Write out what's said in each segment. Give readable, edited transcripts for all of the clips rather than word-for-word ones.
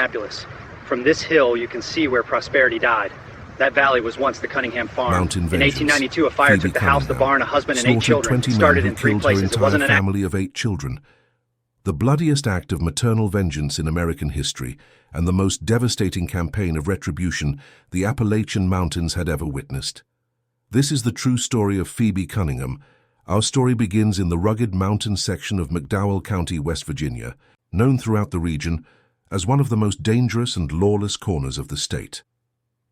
Fabulous. From this hill, you can see where prosperity died. That valley was once the Cunningham farm. Mountain In vengeance. 1892, a fire Phoebe took the house, the Cunningham barn, a husband, and 8 slaughtered children. 20 It started men in who 3 killed her places. It entire wasn't an family of 8 children. The bloodiest act of maternal vengeance in American history and the most devastating campaign of retribution the Appalachian Mountains had ever witnessed. This is the true story of Phoebe Cunningham. Our story begins in the rugged mountain section of McDowell County, West Virginia, known throughout the region as one of the most dangerous and lawless corners of the state.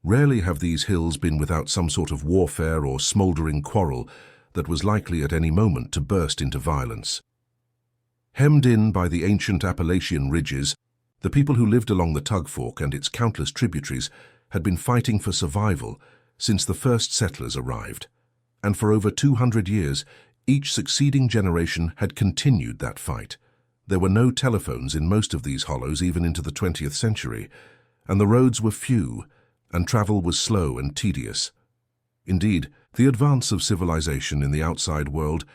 Rarely have these hills been without some sort of warfare or smoldering quarrel that was likely at any moment to burst into violence. Hemmed in by the ancient Appalachian ridges, the people who lived along the Tug Fork and its countless tributaries had been fighting for survival since the first settlers arrived. And for over 200 years, each succeeding generation had continued that fight. There were no telephones in most of these hollows even into the 20th century, and the roads were few, and travel was slow and tedious. Indeed, the advance of civilization in the outside world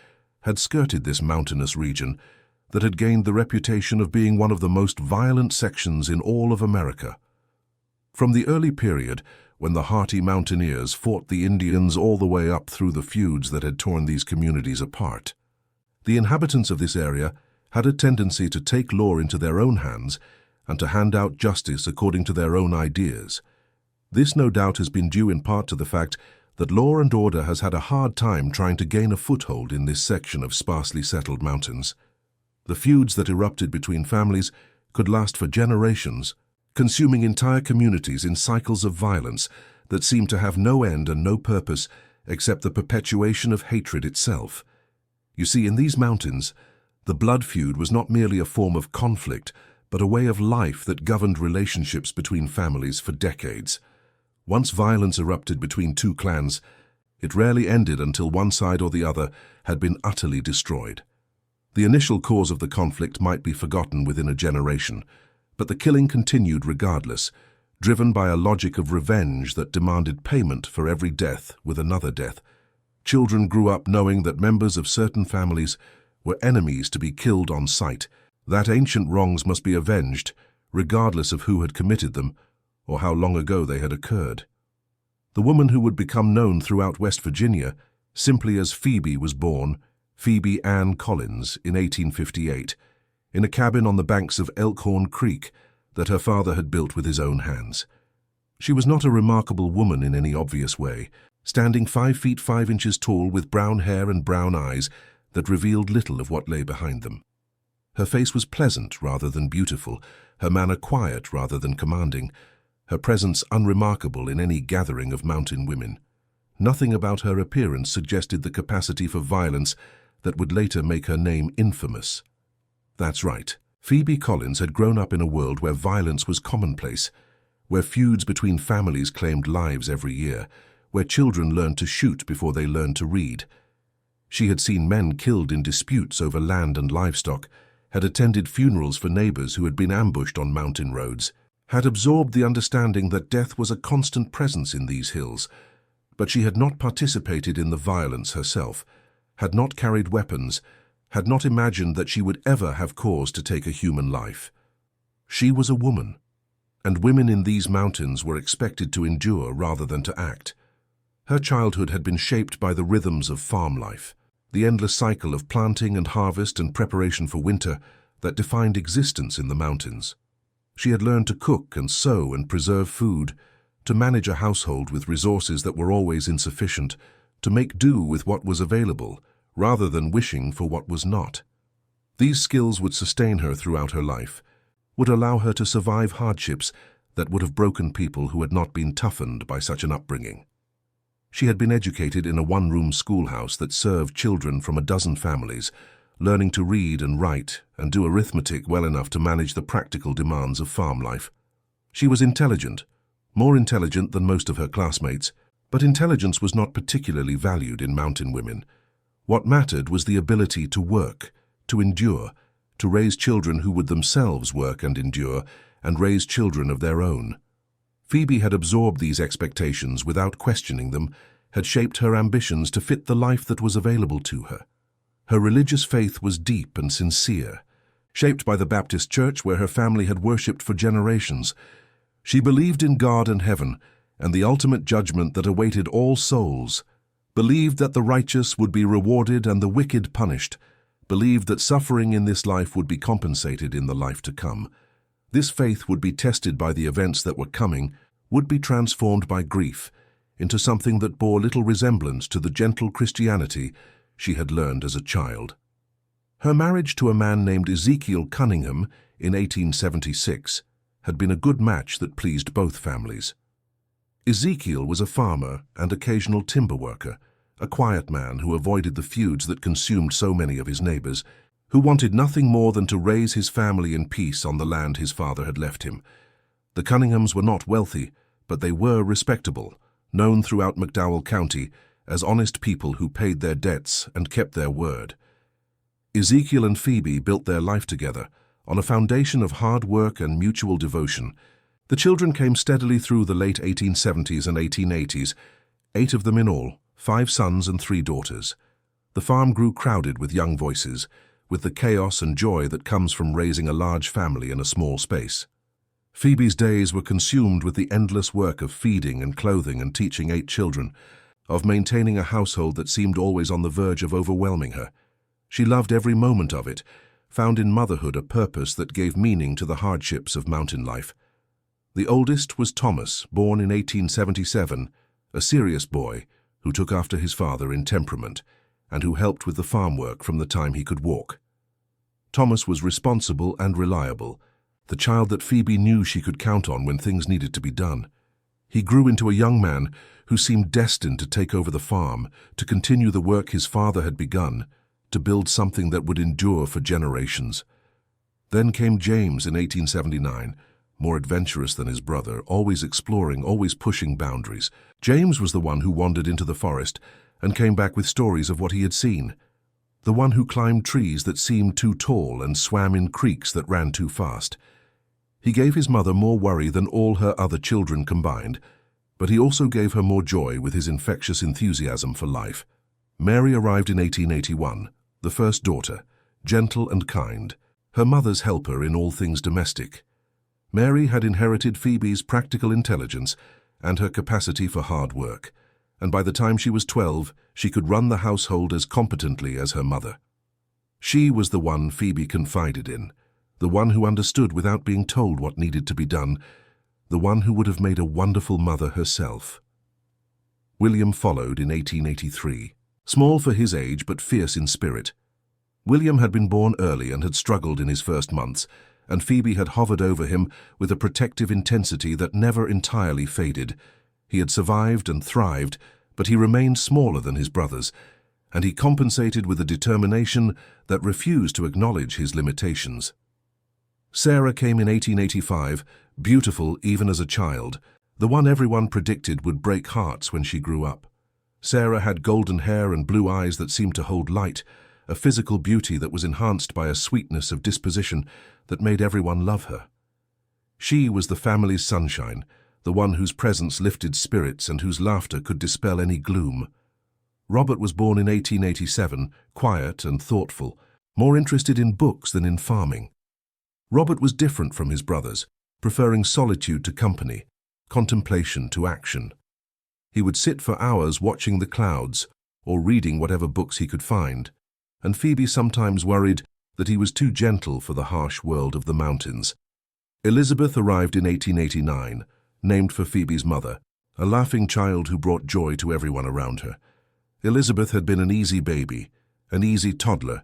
had skirted this mountainous region that had gained the reputation of being one of the most violent sections in all of America. From the early period, when the hardy mountaineers fought the Indians all the way up through the feuds that had torn these communities apart, the inhabitants of this area had a tendency to take law into their own hands and to hand out justice according to their own ideas. This no doubt has been due in part to the fact that law and order has had a hard time trying to gain a foothold in this section of sparsely settled mountains. The feuds that erupted between families could last for generations, consuming entire communities in cycles of violence that seemed to have no end and no purpose except the perpetuation of hatred itself. You see, in these mountains, the blood feud was not merely a form of conflict, but a way of life that governed relationships between families for decades. Once violence erupted between 2 clans, it rarely ended until one side or the other had been utterly destroyed. The initial cause of the conflict might be forgotten within a generation, but the killing continued regardless, driven by a logic of revenge that demanded payment for every death with another death. Children grew up knowing that members of certain families were enemies to be killed on sight, that ancient wrongs must be avenged, regardless of who had committed them or how long ago they had occurred. The woman who would become known throughout West Virginia simply as Phoebe was born, Phoebe Ann Collins, in 1858, in a cabin on the banks of Elkhorn Creek that her father had built with his own hands. She was not a remarkable woman in any obvious way, standing 5 feet 5 inches tall with brown hair and brown eyes that revealed little of what lay behind them. Her face was pleasant rather than beautiful, her manner quiet rather than commanding, her presence unremarkable in any gathering of mountain women. Nothing about her appearance suggested the capacity for violence that would later make her name infamous. That's right, Phoebe Collins had grown up in a world where violence was commonplace, where feuds between families claimed lives every year, where children learned to shoot before they learned to read. She had seen men killed in disputes over land and livestock, had attended funerals for neighbors who had been ambushed on mountain roads, had absorbed the understanding that death was a constant presence in these hills, but she had not participated in the violence herself, had not carried weapons, had not imagined that she would ever have cause to take a human life. She was a woman, and women in these mountains were expected to endure rather than to act. Her childhood had been shaped by the rhythms of farm life, the endless cycle of planting and harvest and preparation for winter that defined existence in the mountains. She had learned to cook and sew and preserve food, to manage a household with resources that were always insufficient, to make do with what was available, rather than wishing for what was not. These skills would sustain her throughout her life, would allow her to survive hardships that would have broken people who had not been toughened by such an upbringing. She had been educated in a one-room schoolhouse that served children from a dozen families, learning to read and write and do arithmetic well enough to manage the practical demands of farm life. She was intelligent, more intelligent than most of her classmates, but intelligence was not particularly valued in mountain women. What mattered was the ability to work, to endure, to raise children who would themselves work and endure, and raise children of their own. Phoebe had absorbed these expectations without questioning them, had shaped her ambitions to fit the life that was available to her. Her religious faith was deep and sincere. shaped by the Baptist Church where her family had worshipped for generations. She believed in God and heaven and the ultimate judgment that awaited all souls, believed that the righteous would be rewarded and the wicked punished, believed that suffering in this life would be compensated in the life to come. This faith would be tested by the events that were coming, would be transformed by grief into something that bore little resemblance to the gentle Christianity she had learned as a child. Her marriage to a man named Ezekiel Cunningham in 1876 had been a good match that pleased both families. Ezekiel was a farmer and occasional timber worker, a quiet man who avoided the feuds that consumed so many of his neighbors, who wanted nothing more than to raise his family in peace on the land his father had left him. The Cunninghams were not wealthy, but they were respectable, known throughout McDowell County as honest people who paid their debts and kept their word. Ezekiel and Phoebe built their life together on a foundation of hard work and mutual devotion. The children came steadily through the late 1870s and 1880s, 8 of them in all, 5 sons and 3 daughters. The farm grew crowded with young voices, with the chaos and joy that comes from raising a large family in a small space. Phoebe's days were consumed with the endless work of feeding and clothing and teaching 8 children, of maintaining a household that seemed always on the verge of overwhelming her. She loved every moment of it, found in motherhood a purpose that gave meaning to the hardships of mountain life. The oldest was Thomas, born in 1877, a serious boy who took after his father in temperament and who helped with the farm work from the time he could walk. Thomas was responsible and reliable, the child that Phoebe knew she could count on when things needed to be done. He grew into a young man who seemed destined to take over the farm, to continue the work his father had begun, to build something that would endure for generations. Then came James in 1879, more adventurous than his brother, always exploring, always pushing boundaries. James was the one who wandered into the forest and came back with stories of what he had seen. The one who climbed trees that seemed too tall and swam in creeks that ran too fast. He gave his mother more worry than all her other children combined, but he also gave her more joy with his infectious enthusiasm for life. Mary arrived in 1881, the first daughter, gentle and kind, her mother's helper in all things domestic. Mary had inherited Phoebe's practical intelligence and her capacity for hard work, and by the time she was 12, she could run the household as competently as her mother. She was the one Phoebe confided in, the one who understood without being told what needed to be done, the one who would have made a wonderful mother herself. William followed in 1883, small for his age but fierce in spirit. William had been born early and had struggled in his first months, and Phoebe had hovered over him with a protective intensity that never entirely faded. He had survived and thrived, but he remained smaller than his brothers, and he compensated with a determination that refused to acknowledge his limitations. Sarah came in 1885, beautiful even as a child, the one everyone predicted would break hearts when she grew up. Sarah had golden hair and blue eyes that seemed to hold light, a physical beauty that was enhanced by a sweetness of disposition that made everyone love her. She was the family's sunshine, the one whose presence lifted spirits and whose laughter could dispel any gloom. Robert was born in 1887, quiet and thoughtful, more interested in books than in farming. Robert was different from his brothers, preferring solitude to company, contemplation to action. He would sit for hours watching the clouds or reading whatever books he could find, and Phoebe sometimes worried that he was too gentle for the harsh world of the mountains. Elizabeth arrived in 1889, named for Phoebe's mother, a laughing child who brought joy to everyone around her. Elizabeth had been an easy baby, an easy toddler,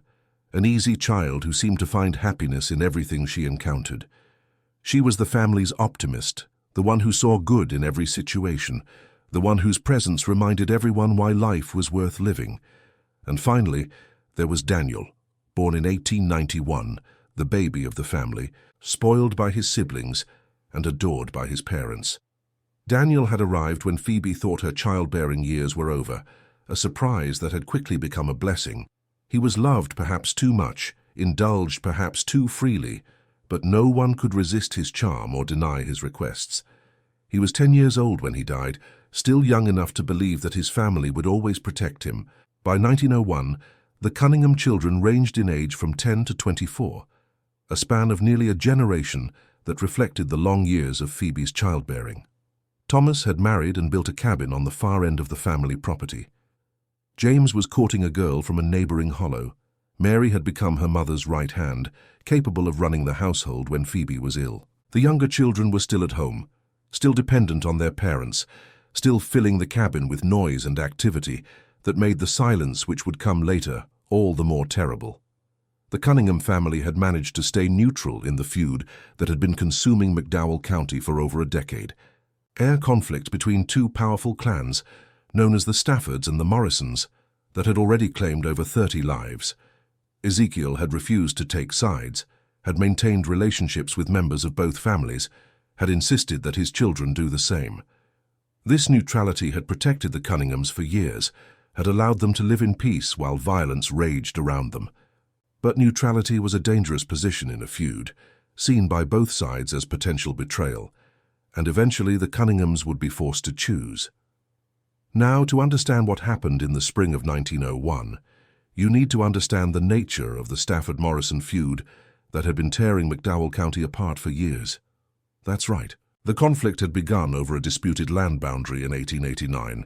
an easy child who seemed to find happiness in everything she encountered. She was the family's optimist, the one who saw good in every situation, the one whose presence reminded everyone why life was worth living. And finally, there was Daniel, born in 1891, the baby of the family, spoiled by his siblings and adored by his parents. Daniel had arrived when Phoebe thought her childbearing years were over, a surprise that had quickly become a blessing. He was loved perhaps too much, indulged perhaps too freely, but no one could resist his charm or deny his requests. He was 10 years old when he died, still young enough to believe that his family would always protect him. By 1901, the Cunningham children ranged in age from 10 to 24. a span of nearly a generation that reflected the long years of Phoebe's childbearing. Thomas had married and built a cabin on the far end of the family property. James was courting a girl from a neighboring hollow. Mary had become her mother's right hand, capable of running the household when Phoebe was ill. The younger children were still at home, still dependent on their parents, still filling the cabin with noise and activity that made the silence which would come later all the more terrible. The Cunningham family had managed to stay neutral in the feud that had been consuming McDowell County for over a decade. Air conflict between two powerful clans, known as the Staffords and the Morrisons, that had already claimed over 30 lives. Ezekiel had refused to take sides, had maintained relationships with members of both families, had insisted that his children do the same. This neutrality had protected the Cunninghams for years, had allowed them to live in peace while violence raged around them. But neutrality was a dangerous position in a feud, seen by both sides as potential betrayal, and eventually the Cunninghams would be forced to choose. Now, to understand what happened in the spring of 1901, you need to understand the nature of the Stafford-Morrison feud that had been tearing McDowell County apart for years. That's right. The conflict had begun over a disputed land boundary in 1889,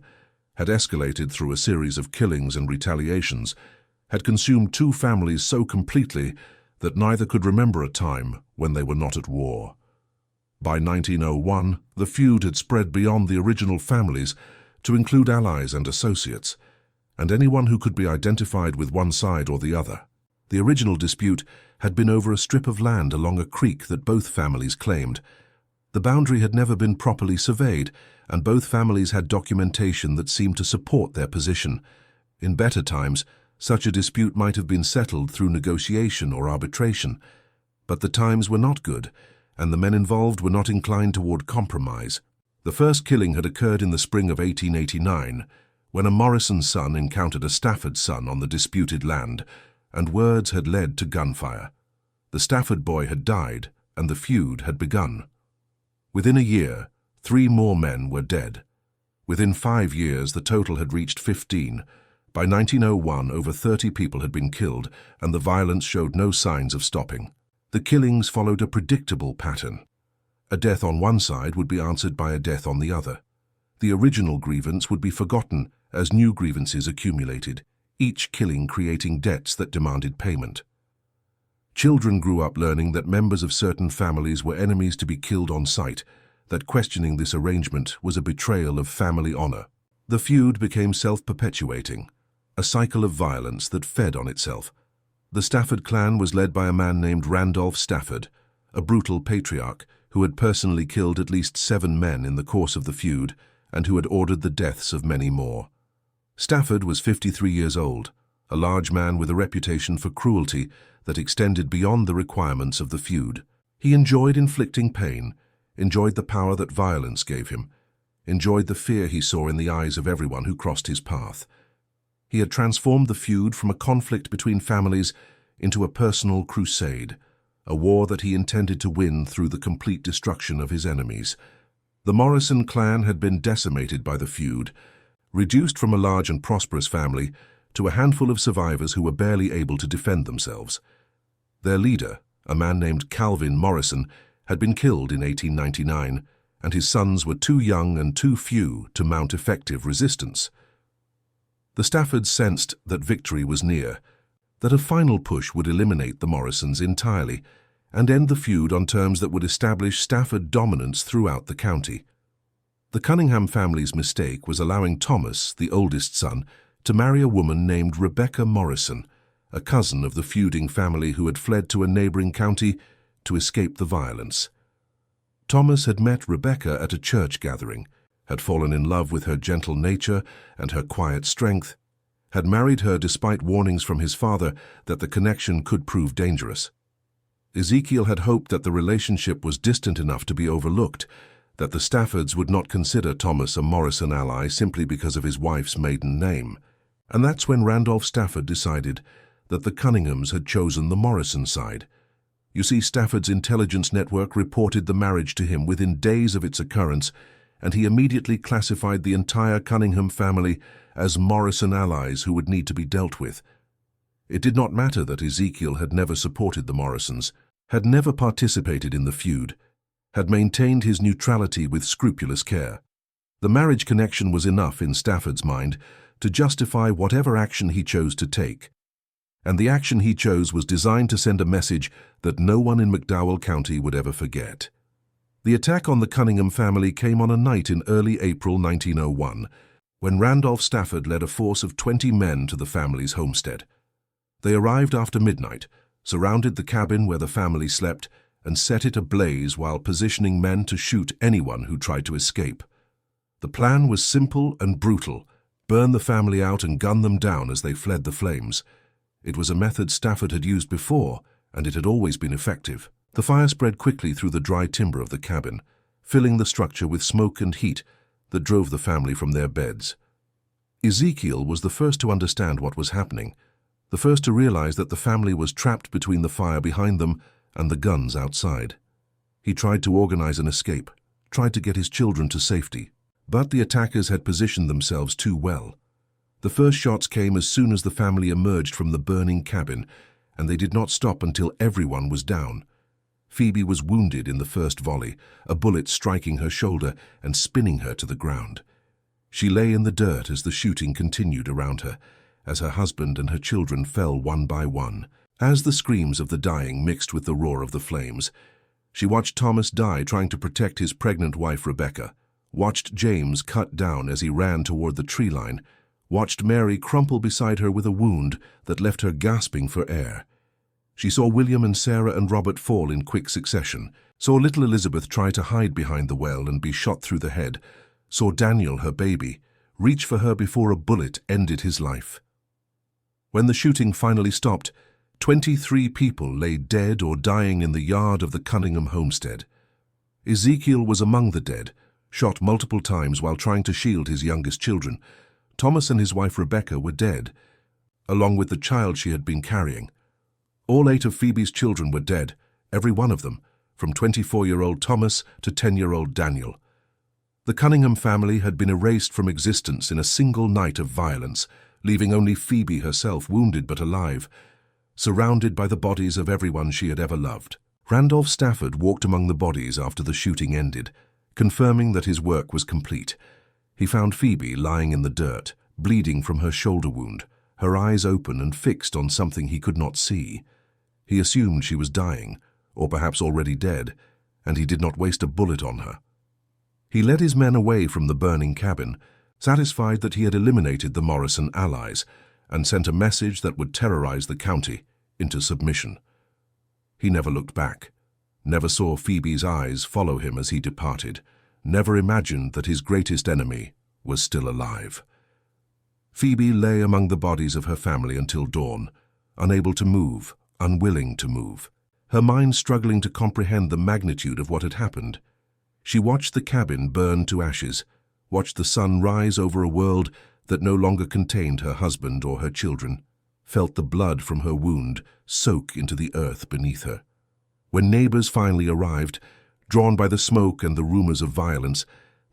had escalated through a series of killings and retaliations, had consumed two families so completely that neither could remember a time when they were not at war. By 1901, the feud had spread beyond the original families to include allies and associates, and anyone who could be identified with one side or the other. The original dispute had been over a strip of land along a creek that both families claimed. The boundary had never been properly surveyed, and both families had documentation that seemed to support their position. In better times, such a dispute might have been settled through negotiation or arbitration. But the times were not good, and the men involved were not inclined toward compromise. The first killing had occurred in the spring of 1889, when a Morrison son encountered a Stafford son on the disputed land, and words had led to gunfire. The Stafford boy had died, and the feud had begun. Within a year, 3 more men were dead. Within 5 years, the total had reached 15. By 1901, over 30 people had been killed, and the violence showed no signs of stopping. The killings followed a predictable pattern. A death on one side would be answered by a death on the other. The original grievance would be forgotten as new grievances accumulated, each killing creating debts that demanded payment. Children grew up learning that members of certain families were enemies to be killed on sight, that questioning this arrangement was a betrayal of family honor. The feud became self-perpetuating, a cycle of violence that fed on itself. The Stafford clan was led by a man named Randolph Stafford, a brutal patriarch who had personally killed at least 7 men in the course of the feud and who had ordered the deaths of many more. Stafford was 53 years old, a large man with a reputation for cruelty that extended beyond the requirements of the feud. He enjoyed inflicting pain, enjoyed the power that violence gave him, enjoyed the fear he saw in the eyes of everyone who crossed his path. He had transformed the feud from a conflict between families into a personal crusade, a war that he intended to win through the complete destruction of his enemies. The Morrison clan had been decimated by the feud, reduced from a large and prosperous family to a handful of survivors who were barely able to defend themselves. Their leader, a man named Calvin Morrison, had been killed in 1899, and his sons were too young and too few to mount effective resistance. The Staffords sensed that victory was near, that a final push would eliminate the Morrisons entirely and end the feud on terms that would establish Stafford dominance throughout the county. The Cunningham family's mistake was allowing Thomas, the oldest son, to marry a woman named Rebecca Morrison, a cousin of the feuding family who had fled to a neighboring county to escape the violence. Thomas had met Rebecca at a church gathering, had fallen in love with her gentle nature and her quiet strength, had married her despite warnings from his father that the connection could prove dangerous. Ezekiel had hoped that the relationship was distant enough to be overlooked, that the Staffords would not consider Thomas a Morrison ally simply because of his wife's maiden name. And that's when Randolph Stafford decided that the Cunninghams had chosen the Morrison side. You see, Stafford's intelligence network reported the marriage to him within days of its occurrence, and he immediately classified the entire Cunningham family as Morrison allies who would need to be dealt with. It did not matter that Ezekiel had never supported the Morrisons, had never participated in the feud, had maintained his neutrality with scrupulous care. The marriage connection was enough in Stafford's mind to justify whatever action he chose to take. And the action he chose was designed to send a message that no one in McDowell County would ever forget. The attack on the Cunningham family came on a night in early April 1901, when Randolph Stafford led a force of 20 men to the family's homestead. They arrived after midnight, surrounded the cabin where the family slept, and set it ablaze while positioning men to shoot anyone who tried to escape. The plan was simple and brutal: burn the family out and gun them down as they fled the flames. It was a method Stafford had used before, and it had always been effective. The fire spread quickly through the dry timber of the cabin, filling the structure with smoke and heat that drove the family from their beds. Ezekiel was the first to understand what was happening, the first to realize that the family was trapped between the fire behind them and the guns outside. He tried to organize an escape, tried to get his children to safety, but the attackers had positioned themselves too well. The first shots came as soon as the family emerged from the burning cabin, and they did not stop until everyone was down. Phoebe was wounded in the first volley, a bullet striking her shoulder and spinning her to the ground. She lay in the dirt as the shooting continued around her, as her husband and her children fell one by one. As the screams of the dying mixed with the roar of the flames, she watched Thomas die trying to protect his pregnant wife Rebecca, watched James cut down as he ran toward the tree line, watched Mary crumple beside her with a wound that left her gasping for air. She saw William and Sarah and Robert fall in quick succession, saw little Elizabeth try to hide behind the well and be shot through the head, saw Daniel, her baby, reach for her before a bullet ended his life. When the shooting finally stopped, 23 people lay dead or dying in the yard of the Cunningham homestead. Ezekiel was among the dead, shot multiple times while trying to shield his youngest children. Thomas and his wife Rebecca were dead, along with the child she had been carrying. All 8 of Phoebe's children were dead, every one of them, from 24-year-old Thomas to 10-year-old Daniel. The Cunningham family had been erased from existence in a single night of violence, leaving only Phoebe herself wounded but alive, surrounded by the bodies of everyone she had ever loved. Randolph Stafford walked among the bodies after the shooting ended, confirming that his work was complete. He found Phoebe lying in the dirt, bleeding from her shoulder wound, her eyes open and fixed on something he could not see. He assumed she was dying, or perhaps already dead, and he did not waste a bullet on her. He led his men away from the burning cabin, satisfied that he had eliminated the Morrison allies, and sent a message that would terrorize the county into submission. He never looked back, never saw Phoebe's eyes follow him as he departed, never imagined that his greatest enemy was still alive. Phoebe lay among the bodies of her family until dawn, unable to move, unwilling to move, her mind struggling to comprehend the magnitude of what had happened. She watched the cabin burn to ashes, watched the sun rise over a world that no longer contained her husband or her children, felt the blood from her wound soak into the earth beneath her. When neighbors finally arrived, drawn by the smoke and the rumors of violence,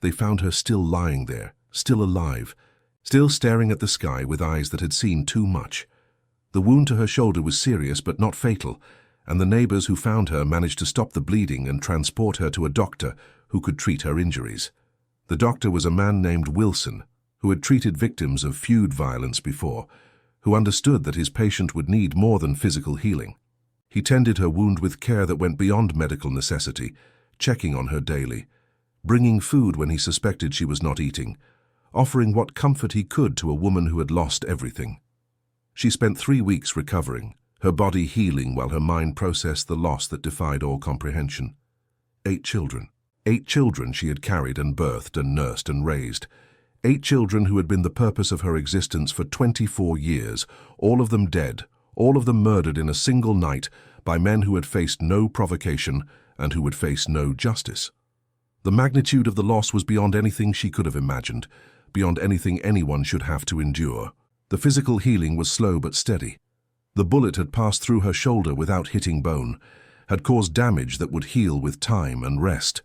they found her still lying there, still alive, still staring at the sky with eyes that had seen too much. The wound to her shoulder was serious but not fatal, and the neighbors who found her managed to stop the bleeding and transport her to a doctor who could treat her injuries. The doctor was a man named Wilson, who had treated victims of feud violence before, who understood that his patient would need more than physical healing. He tended her wound with care that went beyond medical necessity, checking on her daily, bringing food when he suspected she was not eating, offering what comfort he could to a woman who had lost everything. She spent 3 weeks recovering, her body healing while her mind processed the loss that defied all comprehension. 8 children. 8 children she had carried and birthed and nursed and raised. 8 children who had been the purpose of her existence for 24 years, all of them dead, all of them murdered in a single night by men who had faced no provocation and who would face no justice. The magnitude of the loss was beyond anything she could have imagined, beyond anything anyone should have to endure. The physical healing was slow but steady. The bullet had passed through her shoulder without hitting bone, had caused damage that would heal with time and rest.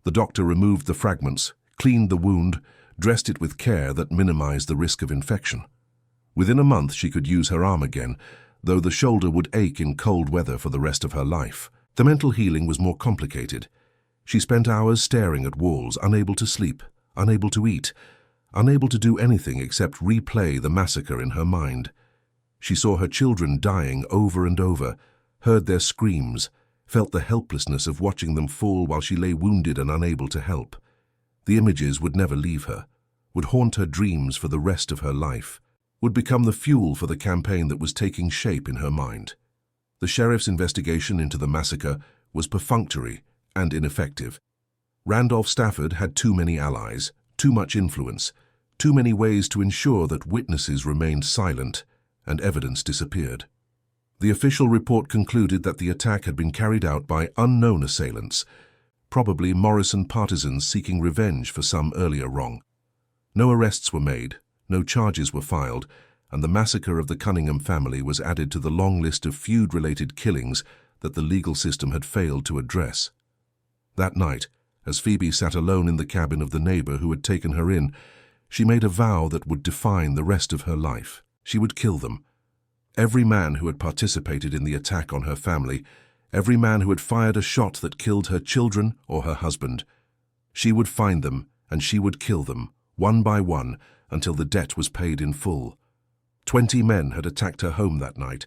The doctor removed the fragments, cleaned the wound, dressed it with care that minimized the risk of infection. Within a month she could use her arm again, though the shoulder would ache in cold weather for the rest of her life. The mental healing was more complicated. She spent hours staring at walls, unable to sleep, unable to eat, unable to do anything except replay the massacre in her mind. She saw her children dying over and over, heard their screams, felt the helplessness of watching them fall while she lay wounded and unable to help. The images would never leave her, would haunt her dreams for the rest of her life, would become the fuel for the campaign that was taking shape in her mind. The sheriff's investigation into the massacre was perfunctory and ineffective. Randolph Stafford had too many allies, too much influence, too many ways to ensure that witnesses remained silent and evidence disappeared. The official report concluded that the attack had been carried out by unknown assailants, probably Morrison partisans seeking revenge for some earlier wrong. No arrests were made, no charges were filed, and the massacre of the Cunningham family was added to the long list of feud-related killings that the legal system had failed to address. That night, as Phoebe sat alone in the cabin of the neighbor who had taken her in, she made a vow that would define the rest of her life. She would kill them. Every man who had participated in the attack on her family, every man who had fired a shot that killed her children or her husband. She would find them, and she would kill them, one by one, until the debt was paid in full. 20 men had attacked her home that night.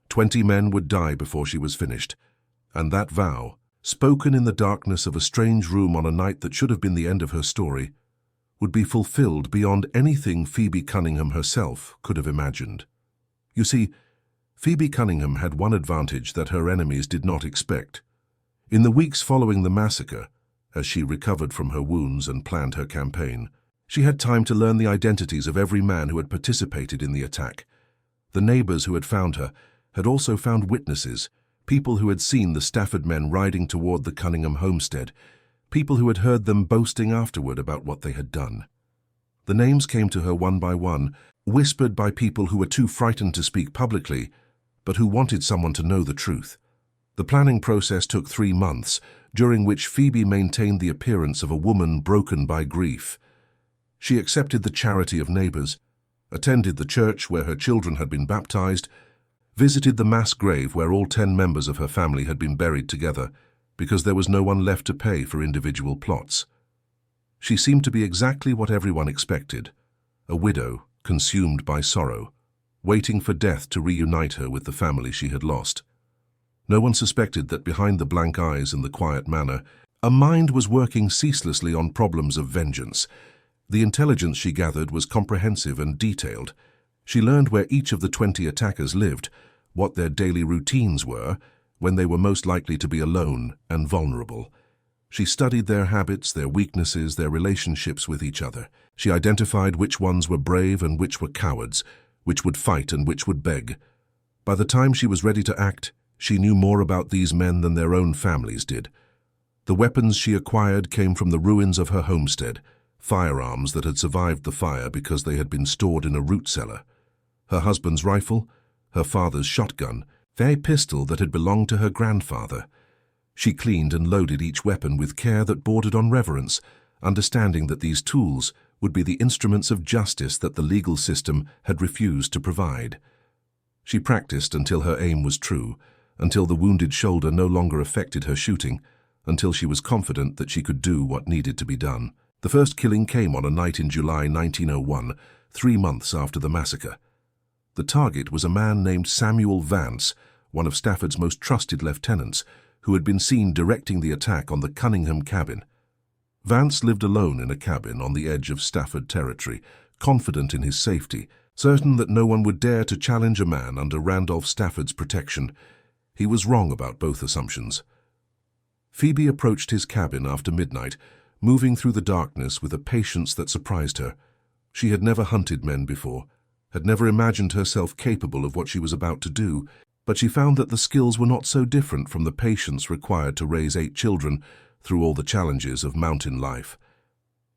20 men would die before she was finished. And that vow, spoken in the darkness of a strange room on a night that should have been the end of her story, would be fulfilled beyond anything Phoebe Cunningham herself could have imagined. You see, Phoebe Cunningham had one advantage that her enemies did not expect. In the weeks following the massacre, as she recovered from her wounds and planned her campaign, she had time to learn the identities of every man who had participated in the attack. The neighbors who had found her had also found witnesses, people who had seen the Stafford men riding toward the Cunningham homestead, people who had heard them boasting afterward about what they had done. The names came to her one by one, whispered by people who were too frightened to speak publicly, but who wanted someone to know the truth. The planning process took 3 months, during which Phoebe maintained the appearance of a woman broken by grief. She accepted the charity of neighbors, attended the church where her children had been baptized, visited the mass grave where all 10 members of her family had been buried together, because there was no one left to pay for individual plots. She seemed to be exactly what everyone expected, a widow consumed by sorrow, waiting for death to reunite her with the family she had lost. No one suspected that behind the blank eyes and the quiet manner, a mind was working ceaselessly on problems of vengeance. The intelligence she gathered was comprehensive and detailed. She learned where each of the 20 attackers lived, what their daily routines were, when they were most likely to be alone and vulnerable. She studied their habits, their weaknesses, their relationships with each other. She identified which ones were brave and which were cowards, which would fight and which would beg. By the time she was ready to act, she knew more about these men than their own families did. The weapons she acquired came from the ruins of her homestead, firearms that had survived the fire because they had been stored in a root cellar. Her husband's rifle, her father's shotgun, a pistol that had belonged to her grandfather. She cleaned and loaded each weapon with care that bordered on reverence, understanding that these tools would be the instruments of justice that the legal system had refused to provide. She practiced until her aim was true, until the wounded shoulder no longer affected her shooting, until she was confident that she could do what needed to be done. The first killing came on a night in July 1901, 3 months after the massacre. The target was a man named Samuel Vance, one of Stafford's most trusted lieutenants, who had been seen directing the attack on the Cunningham cabin. Vance lived alone in a cabin on the edge of Stafford territory, confident in his safety, certain that no one would dare to challenge a man under Randolph Stafford's protection. He was wrong about both assumptions. Phoebe approached his cabin after midnight, moving through the darkness with a patience that surprised her. She had never hunted men before, had never imagined herself capable of what she was about to do, but she found that the skills were not so different from the patience required to raise 8 children through all the challenges of mountain life.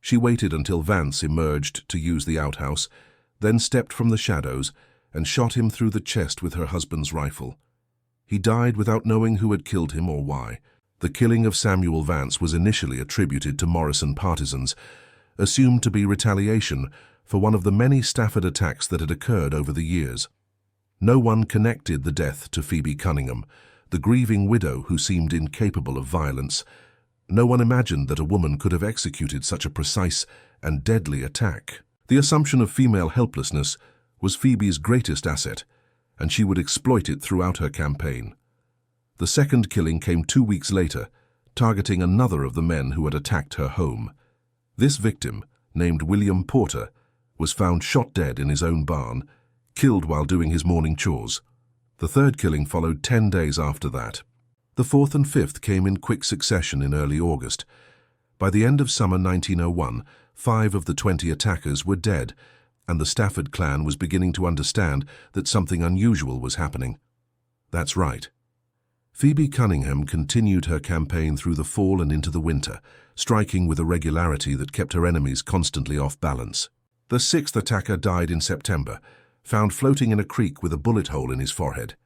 She waited until Vance emerged to use the outhouse, then stepped from the shadows and shot him through the chest with her husband's rifle. He died without knowing who had killed him or why. The killing of Samuel Vance was initially attributed to Morrison partisans, assumed to be retaliation for one of the many Stafford attacks that had occurred over the years. No one connected the death to Phoebe Cunningham, the grieving widow who seemed incapable of violence. No one imagined that a woman could have executed such a precise and deadly attack. The assumption of female helplessness was Phoebe's greatest asset, and she would exploit it throughout her campaign. The second killing came 2 weeks later, targeting another of the men who had attacked her home. This victim, named William Porter, was found shot dead in his own barn, killed while doing his morning chores. The third killing followed 10 days after that. The fourth and fifth came in quick succession in early August. By the end of summer 1901, 5 of the 20 attackers were dead, and the Stafford clan was beginning to understand that something unusual was happening. That's right. Phoebe Cunningham continued her campaign through the fall and into the winter, striking with a regularity that kept her enemies constantly off balance. The sixth attacker died in September, found floating in a creek with a bullet hole in his forehead.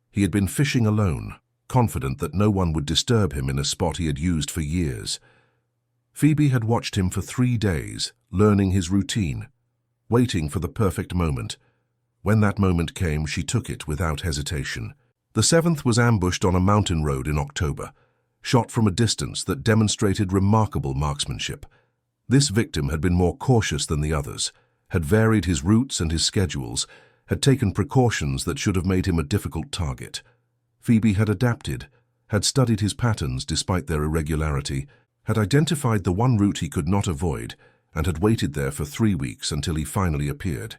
He had been fishing alone, confident that no one would disturb him in a spot he had used for years. Phoebe had watched him for 3 days, learning his routine, waiting for the perfect moment. When that moment came, she took it without hesitation. The seventh was ambushed on a mountain road in October, shot from a distance that demonstrated remarkable marksmanship. This victim had been more cautious than the others, had varied his routes and his schedules, had taken precautions that should have made him a difficult target. Phoebe had adapted, had studied his patterns despite their irregularity, had identified the one route he could not avoid, and had waited there for 3 weeks until he finally appeared.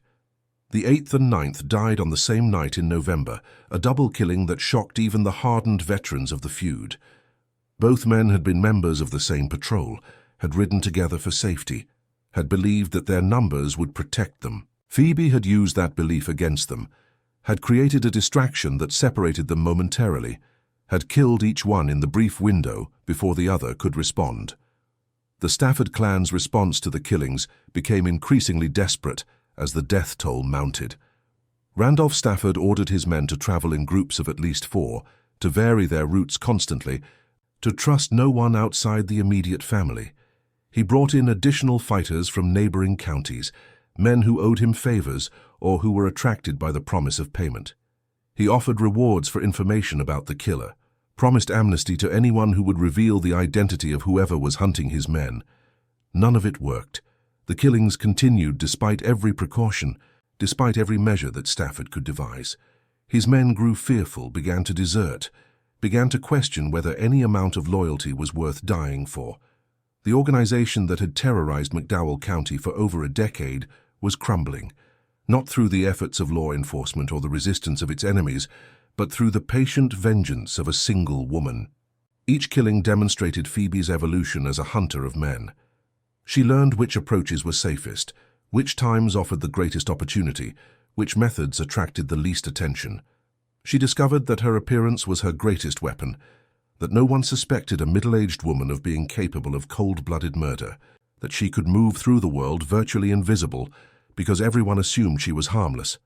The 8th and 9th died on the same night in November, a double killing that shocked even the hardened veterans of the feud. Both men had been members of the same patrol, had ridden together for safety, had believed that their numbers would protect them. Phoebe had used that belief against them, had created a distraction that separated them momentarily, had killed each one in the brief window before the other could respond. The Stafford clan's response to the killings became increasingly desperate as the death toll mounted. Randolph Stafford ordered his men to travel in groups of at least 4, to vary their routes constantly, to trust no one outside the immediate family. He brought in additional fighters from neighboring counties, men who owed him favors or who were attracted by the promise of payment. He offered rewards for information about the killer, promised amnesty to anyone who would reveal the identity of whoever was hunting his men. None of it worked. The killings continued despite every precaution, despite every measure that Stafford could devise. His men grew fearful, began to desert, began to question whether any amount of loyalty was worth dying for. The organization that had terrorized McDowell County for over a decade was crumbling, not through the efforts of law enforcement or the resistance of its enemies, but through the patient vengeance of a single woman. Each killing demonstrated Phoebe's evolution as a hunter of men. She learned which approaches were safest, which times offered the greatest opportunity, which methods attracted the least attention. She discovered that her appearance was her greatest weapon, that no one suspected a middle-aged woman of being capable of cold-blooded murder, that she could move through the world virtually invisible because everyone assumed she was harmless.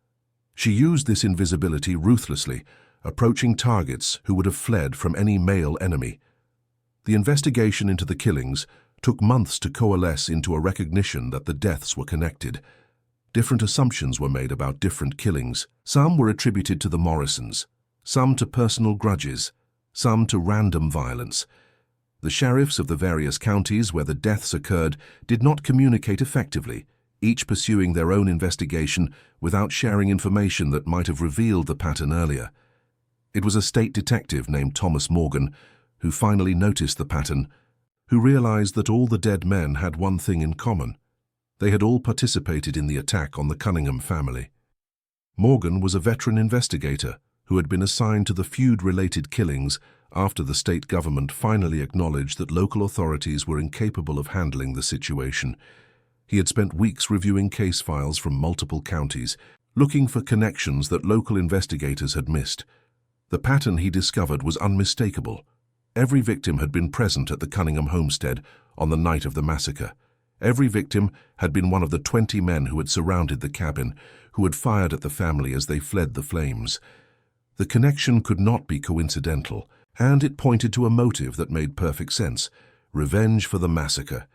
She used this invisibility ruthlessly, approaching targets who would have fled from any male enemy. The investigation into the killings took months to coalesce into a recognition that the deaths were connected. Different assumptions were made about different killings. Some were attributed to the Morrisons, some to personal grudges, some to random violence. The sheriffs of the various counties where the deaths occurred did not communicate effectively, each pursuing their own investigation without sharing information that might have revealed the pattern earlier. It was a state detective named Thomas Morgan who finally noticed the pattern, who realized that all the dead men had one thing in common. They had all participated in the attack on the Cunningham family. Morgan was a veteran investigator who had been assigned to the feud-related killings after the state government finally acknowledged that local authorities were incapable of handling the situation. He had spent weeks reviewing case files from multiple counties, looking for connections that local investigators had missed. The pattern he discovered was unmistakable. Every victim had been present at the Cunningham homestead on the night of the massacre. Every victim had been one of the 20 men who had surrounded the cabin, who had fired at the family as they fled the flames. The connection could not be coincidental, and it pointed to a motive that made perfect sense: revenge for the massacre,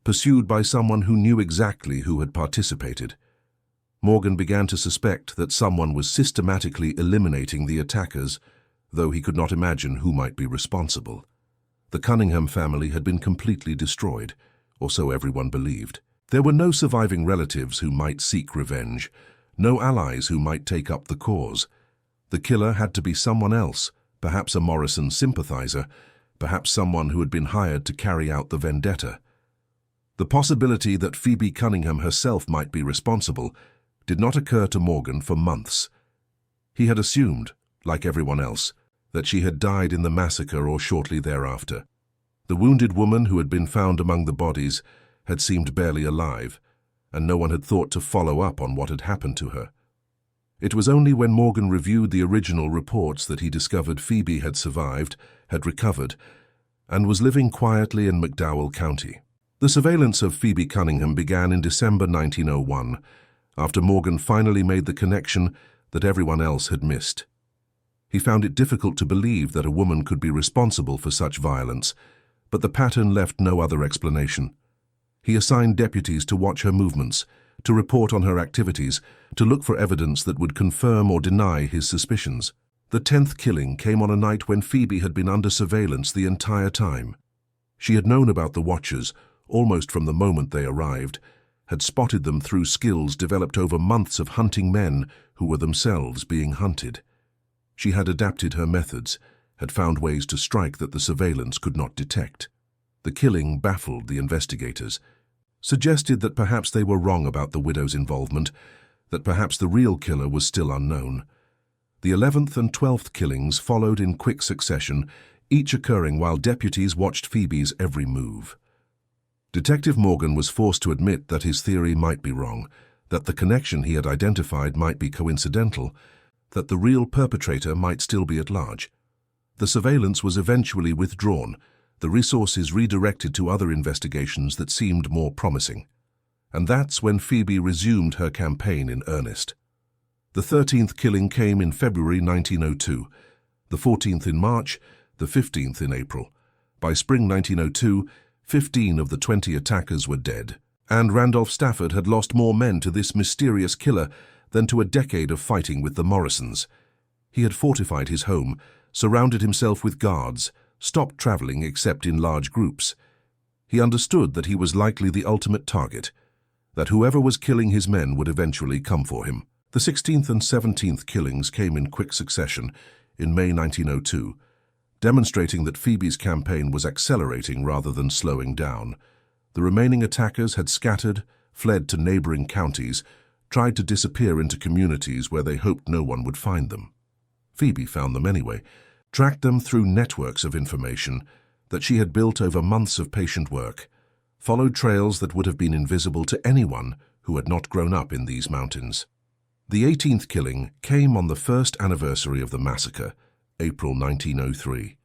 pursued by someone who knew exactly who had participated. Morgan began to suspect that someone was systematically eliminating the attackers, though he could not imagine who might be responsible. The Cunningham family had been completely destroyed, or so everyone believed. There were no surviving relatives who might seek revenge, no allies who might take up the cause. The killer had to be someone else, perhaps a Morrison sympathizer, perhaps someone who had been hired to carry out the vendetta. The possibility that Phoebe Cunningham herself might be responsible did not occur to Morgan for months. He had assumed, like everyone else, that she had died in the massacre or shortly thereafter. The wounded woman who had been found among the bodies had seemed barely alive, and no one had thought to follow up on what had happened to her. It was only when Morgan reviewed the original reports that he discovered Phoebe had survived, had recovered, and was living quietly in McDowell County. The surveillance of Phoebe Cunningham began in December 1901, after Morgan finally made the connection that everyone else had missed. He found it difficult to believe that a woman could be responsible for such violence, but the pattern left no other explanation. He assigned deputies to watch her movements, to report on her activities, to look for evidence that would confirm or deny his suspicions. The 10th killing came on a night when Phoebe had been under surveillance the entire time. She had known about the watchers almost from the moment they arrived, had spotted them through skills developed over months of hunting men who were themselves being hunted. She had adapted her methods, had found ways to strike that the surveillance could not detect. The killing baffled the investigators, suggested that perhaps they were wrong about the widow's involvement, that perhaps the real killer was still unknown. The 11th and 12th killings followed in quick succession, each occurring while deputies watched Phoebe's every move. Detective Morgan was forced to admit that his theory might be wrong, that the connection he had identified might be coincidental, that the real perpetrator might still be at large. The surveillance was eventually withdrawn, the resources redirected to other investigations that seemed more promising. And that's when Phoebe resumed her campaign in earnest. The 13th killing came in February 1902, the 14th in March, the 15th in April. By spring 1902, 15 of the 20 attackers were dead, and Randolph Stafford had lost more men to this mysterious killer than to a decade of fighting with the Morrisons. He had fortified his home, surrounded himself with guards, stopped traveling except in large groups. He understood that he was likely the ultimate target, that whoever was killing his men would eventually come for him. The 16th and 17th killings came in quick succession in May 1902, demonstrating that Phoebe's campaign was accelerating rather than slowing down. The remaining attackers had scattered, fled to neighboring counties, tried to disappear into communities where they hoped no one would find them. Phoebe found them anyway, tracked them through networks of information that she had built over months of patient work, followed trails that would have been invisible to anyone who had not grown up in these mountains. The 18th killing came on the first anniversary of the massacre, April 1903.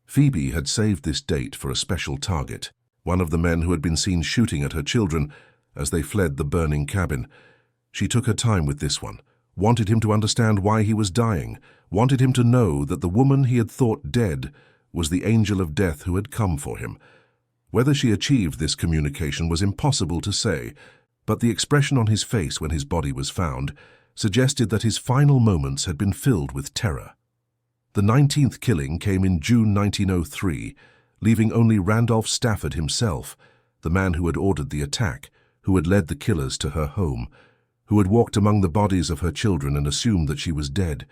Phoebe had saved this date for a special target, one of the men who had been seen shooting at her children as they fled the burning cabin. She took her time with this one, wanted him to understand why he was dying, wanted him to know that the woman he had thought dead was the angel of death who had come for him. Whether she achieved this communication was impossible to say, but the expression on his face when his body was found suggested that his final moments had been filled with terror. The 19th killing came in June 1903, leaving only Randolph Stafford himself, the man who had ordered the attack, who had led the killers to her home, who had walked among the bodies of her children and assumed that she was dead.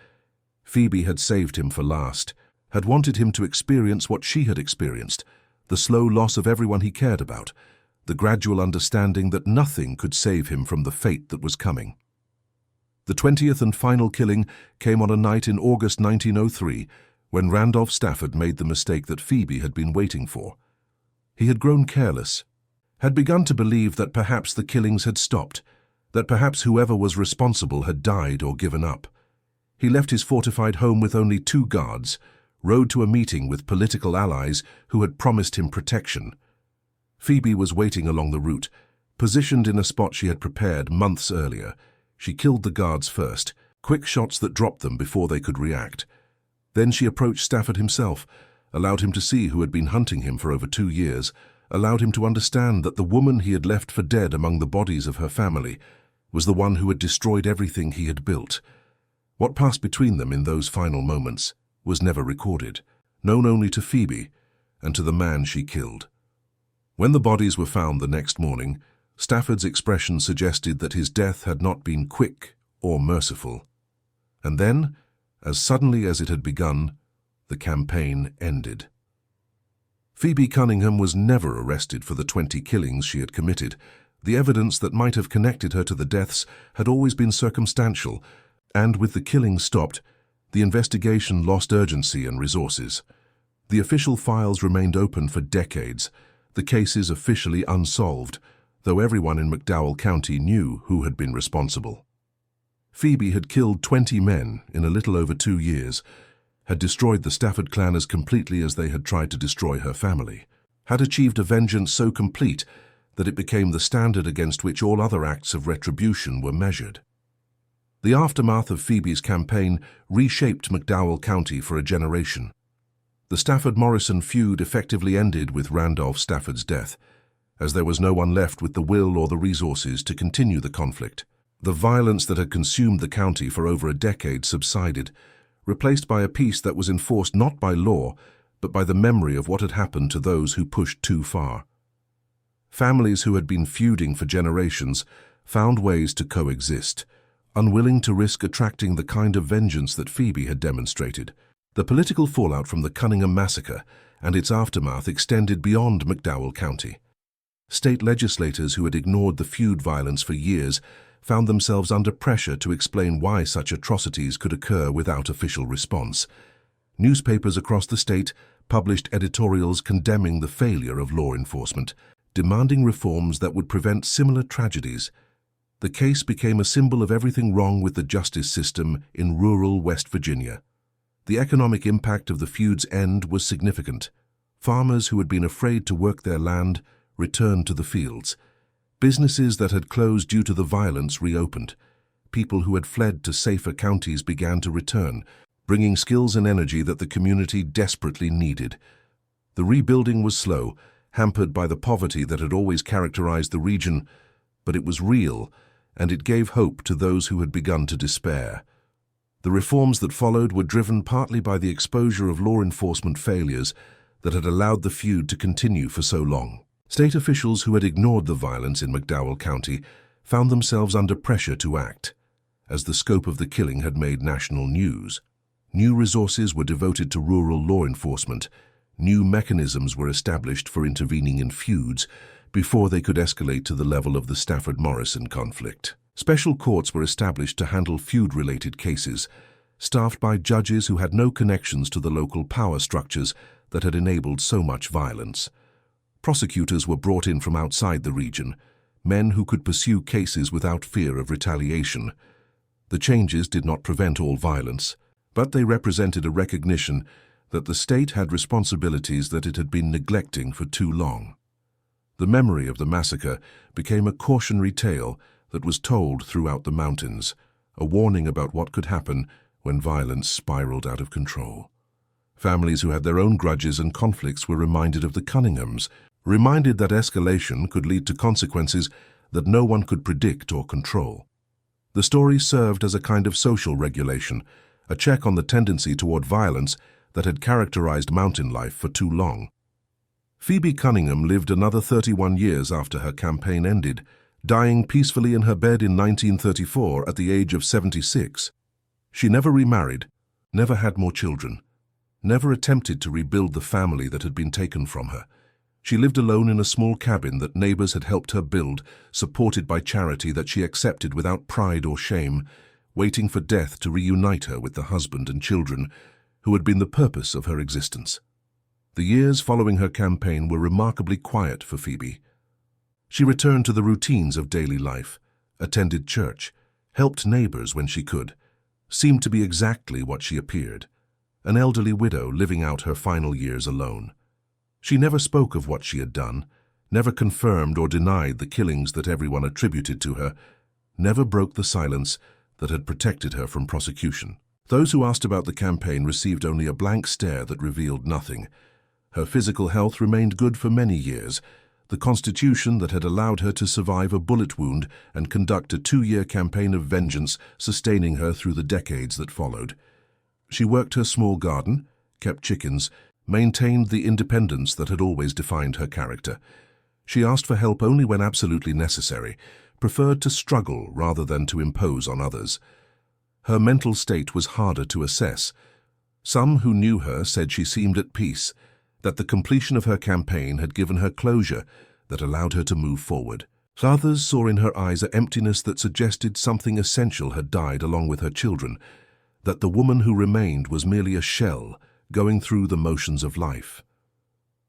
Phoebe had saved him for last, had wanted him to experience what she had experienced, the slow loss of everyone he cared about, the gradual understanding that nothing could save him from the fate that was coming. The 20th and final killing came on a night in August 1903, when Randolph Stafford made the mistake that Phoebe had been waiting for. He had grown careless, had begun to believe that perhaps the killings had stopped, that perhaps whoever was responsible had died or given up. He left his fortified home with only 2 guards, rode to a meeting with political allies who had promised him protection. Phoebe was waiting along the route, positioned in a spot she had prepared months earlier. She killed the guards first, quick shots that dropped them before they could react. Then she approached Stafford himself, allowed him to see who had been hunting him for over 2 years, allowed him to understand that the woman he had left for dead among the bodies of her family was the one who had destroyed everything he had built. What passed between them in those final moments was never recorded, known only to Phoebe and to the man she killed. When the bodies were found the next morning, Stafford's expression suggested that his death had not been quick or merciful. And then, as suddenly as it had begun, the campaign ended. Phoebe Cunningham was never arrested for the 20 killings she had committed. The evidence that might have connected her to the deaths had always been circumstantial, and with the killings stopped, the investigation lost urgency and resources. The official files remained open for decades, the cases officially unsolved, though everyone in McDowell County knew who had been responsible. Phoebe had killed 20 men in a little over 2 years, had destroyed the Stafford clan as completely as they had tried to destroy her family, had achieved a vengeance so complete that it became the standard against which all other acts of retribution were measured. The aftermath of Phoebe's campaign reshaped McDowell County for a generation. The Stafford-Morrison feud effectively ended with Randolph Stafford's death, as there was no one left with the will or the resources to continue the conflict. The violence that had consumed the county for over a decade subsided, replaced by a peace that was enforced not by law, but by the memory of what had happened to those who pushed too far. Families who had been feuding for generations found ways to coexist, unwilling to risk attracting the kind of vengeance that Phoebe had demonstrated. The political fallout from the Cunningham massacre and its aftermath extended beyond McDowell County. State legislators who had ignored the feud violence for years found themselves under pressure to explain why such atrocities could occur without official response. Newspapers across the state published editorials condemning the failure of law enforcement, demanding reforms that would prevent similar tragedies. The case became a symbol of everything wrong with the justice system in rural West Virginia. The economic impact of the feud's end was significant. Farmers who had been afraid to work their land returned to the fields. Businesses that had closed due to the violence reopened. People who had fled to safer counties began to return, bringing skills and energy that the community desperately needed. The rebuilding was slow, hampered by the poverty that had always characterized the region, but it was real, and it gave hope to those who had begun to despair. The reforms that followed were driven partly by the exposure of law enforcement failures that had allowed the feud to continue for so long. State officials who had ignored the violence in McDowell County found themselves under pressure to act, as the scope of the killing had made national news. New resources were devoted to rural law enforcement. New mechanisms were established for intervening in feuds before they could escalate to the level of the Stafford-Morrison conflict. Special courts were established to handle feud-related cases, staffed by judges who had no connections to the local power structures that had enabled so much violence. Prosecutors were brought in from outside the region, men who could pursue cases without fear of retaliation. The changes did not prevent all violence, but they represented a recognition that the state had responsibilities that it had been neglecting for too long. The memory of the massacre became a cautionary tale that was told throughout the mountains, a warning about what could happen when violence spiraled out of control. Families who had their own grudges and conflicts were reminded of the Cunninghams, reminded that escalation could lead to consequences that no one could predict or control. The story served as a kind of social regulation, a check on the tendency toward violence that had characterized mountain life for too long. Phoebe Cunningham lived another 31 years after her campaign ended, dying peacefully in her bed in 1934 at the age of 76. She never remarried, never had more children, never attempted to rebuild the family that had been taken from her. She lived alone in a small cabin that neighbors had helped her build, supported by charity that she accepted without pride or shame, waiting for death to reunite her with the husband and children who had been the purpose of her existence. The years following her campaign were remarkably quiet for Phoebe. She returned to the routines of daily life, attended church, helped neighbors when she could, seemed to be exactly what she appeared, an elderly widow living out her final years alone. She never spoke of what she had done, never confirmed or denied the killings that everyone attributed to her, never broke the silence that had protected her from prosecution. Those who asked about the campaign received only a blank stare that revealed nothing. Her physical health remained good for many years, the constitution that had allowed her to survive a bullet wound and conduct a 2-year campaign of vengeance, sustaining her through the decades that followed. She worked her small garden, kept chickens, maintained the independence that had always defined her character. She asked for help only when absolutely necessary, preferred to struggle rather than to impose on others. Her mental state was harder to assess. Some who knew her said she seemed at peace, that the completion of her campaign had given her closure that allowed her to move forward. Others saw in her eyes an emptiness that suggested something essential had died along with her children, that the woman who remained was merely a shell going through the motions of life.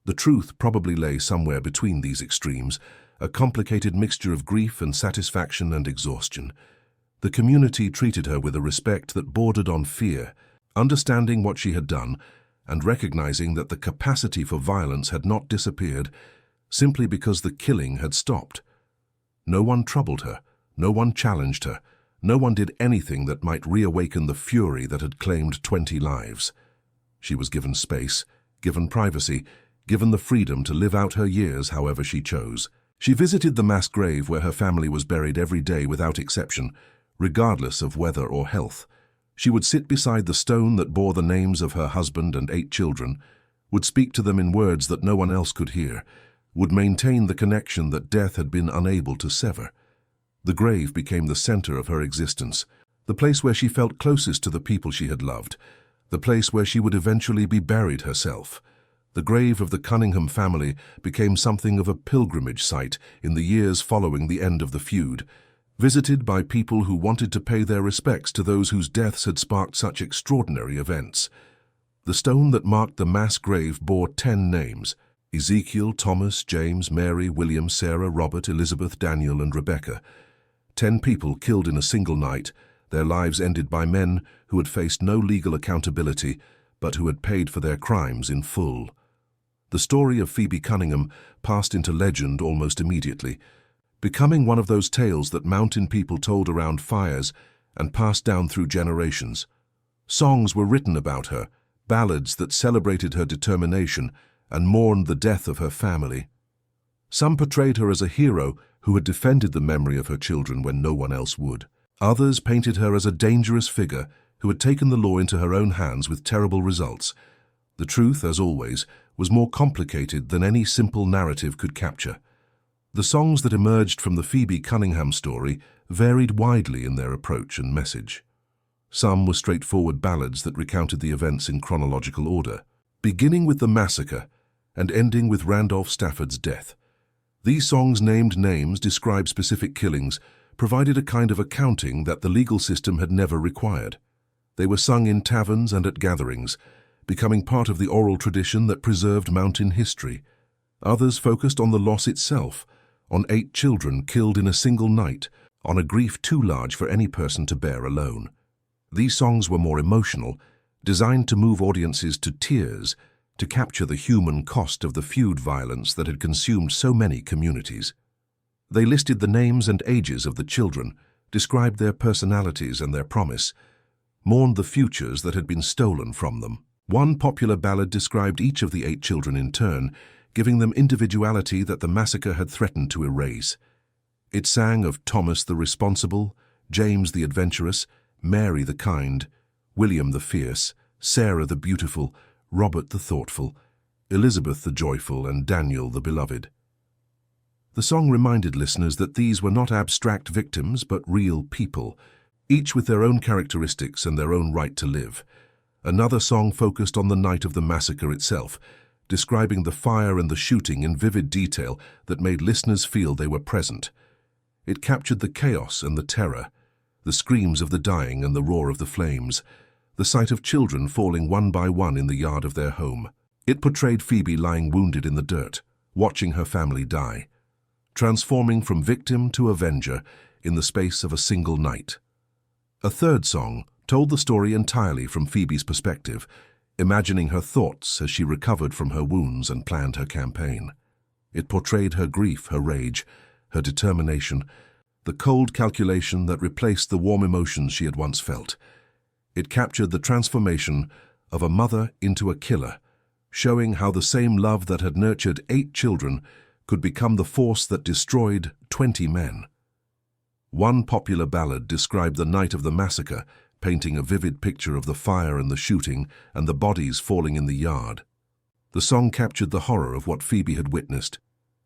The truth probably lay somewhere between these extremes, a complicated mixture of grief and satisfaction and exhaustion. The community treated her with a respect that bordered on fear, understanding what she had done and recognizing that the capacity for violence had not disappeared simply because the killing had stopped. No one troubled her, no one challenged her, no one did anything that might reawaken the fury that had claimed 20 lives. She was given space, given privacy, given the freedom to live out her years however she chose. She visited the mass grave where her family was buried every day without exception, regardless of weather or health. She would sit beside the stone that bore the names of her husband and 8 children, would speak to them in words that no one else could hear, would maintain the connection that death had been unable to sever. The grave became the center of her existence, the place where she felt closest to the people she had loved, the place where she would eventually be buried herself. The grave of the Cunningham family became something of a pilgrimage site in the years following the end of the feud, visited by people who wanted to pay their respects to those whose deaths had sparked such extraordinary events. The stone that marked the mass grave bore 10 names: Ezekiel, Thomas, James, Mary, William, Sarah, Robert, Elizabeth, Daniel, and Rebecca. 10 people killed in a single night, their lives ended by men who had faced no legal accountability, but who had paid for their crimes in full. The story of Phoebe Cunningham passed into legend almost immediately, becoming one of those tales that mountain people told around fires and passed down through generations. Songs were written about her, ballads that celebrated her determination and mourned the death of her family. Some portrayed her as a hero who had defended the memory of her children when no one else would. Others painted her as a dangerous figure who had taken the law into her own hands with terrible results. The truth, as always, was more complicated than any simple narrative could capture. The songs that emerged from the Phoebe Cunningham story varied widely in their approach and message. Some were straightforward ballads that recounted the events in chronological order, beginning with the massacre and ending with Randolph Stafford's death. These songs named names, described specific killings, provided a kind of accounting that the legal system had never required. They were sung in taverns and at gatherings, becoming part of the oral tradition that preserved mountain history. Others focused on the loss itself, on 8 children killed in a single night, on a grief too large for any person to bear alone. These songs were more emotional, designed to move audiences to tears, to capture the human cost of the feud violence that had consumed so many communities. They listed the names and ages of the children, described their personalities and their promise, mourned the futures that had been stolen from them. One popular ballad described each of the 8 children in turn, giving them individuality that the massacre had threatened to erase. It sang of Thomas the responsible, James the adventurous, Mary the kind, William the fierce, Sarah the beautiful, Robert the thoughtful, Elizabeth the joyful, and Daniel the beloved. The song reminded listeners that these were not abstract victims but real people, each with their own characteristics and their own right to live. Another song focused on the night of the massacre itself, describing the fire and the shooting in vivid detail that made listeners feel they were present. It captured the chaos and the terror, the screams of the dying and the roar of the flames, the sight of children falling one by one in the yard of their home. It portrayed Phoebe lying wounded in the dirt, watching her family die, transforming from victim to avenger in the space of a single night. A third song told the story entirely from Phoebe's perspective, imagining her thoughts as she recovered from her wounds and planned her campaign. It portrayed her grief, her rage, her determination, the cold calculation that replaced the warm emotions she had once felt. It captured the transformation of a mother into a killer, showing how the same love that had nurtured 8 children could become the force that destroyed 20 men. One popular ballad described the night of the massacre, painting a vivid picture of the fire and the shooting and the bodies falling in the yard. The song captured the horror of what Phoebe had witnessed,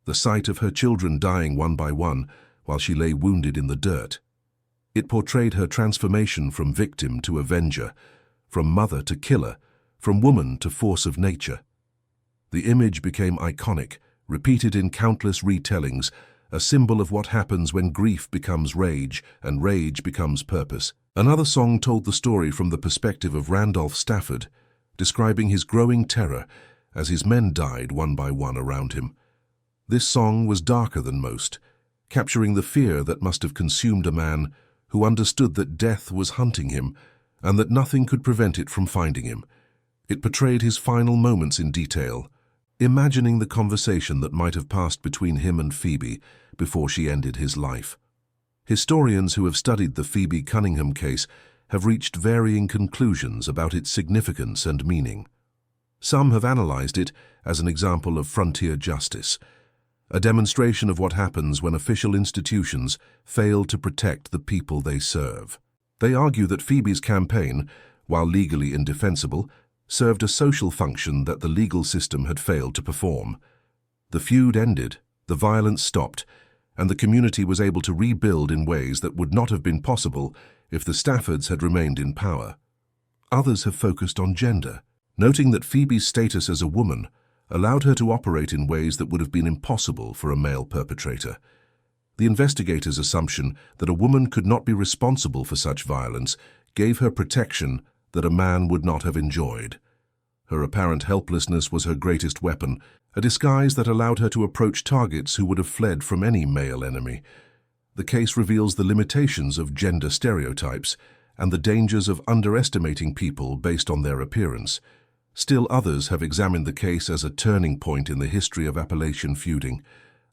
the sight of her children dying one by one while she lay wounded in the dirt. It portrayed her transformation from victim to avenger, from mother to killer, from woman to force of nature. The image became iconic, repeated in countless retellings, a symbol of what happens when grief becomes rage and rage becomes purpose. Another song told the story from the perspective of Randolph Stafford, describing his growing terror as his men died one by one around him. This song was darker than most, capturing the fear that must have consumed a man who understood that death was hunting him and that nothing could prevent it from finding him. It portrayed his final moments in detail, imagining the conversation that might have passed between him and Phoebe before she ended his life. Historians who have studied the Phoebe Cunningham case have reached varying conclusions about its significance and meaning. Some have analyzed it as an example of frontier justice, a demonstration of what happens when official institutions fail to protect the people they serve. They argue that Phoebe's campaign, while legally indefensible, served a social function that the legal system had failed to perform. The feud ended, the violence stopped, and the community was able to rebuild in ways that would not have been possible if the Staffords had remained in power. Others have focused on gender, noting that Phoebe's status as a woman allowed her to operate in ways that would have been impossible for a male perpetrator. The investigators' assumption that a woman could not be responsible for such violence gave her protection that a man would not have enjoyed. Her apparent helplessness was her greatest weapon, a disguise that allowed her to approach targets who would have fled from any male enemy. The case reveals the limitations of gender stereotypes and the dangers of underestimating people based on their appearance. Still others have examined the case as a turning point in the history of Appalachian feuding,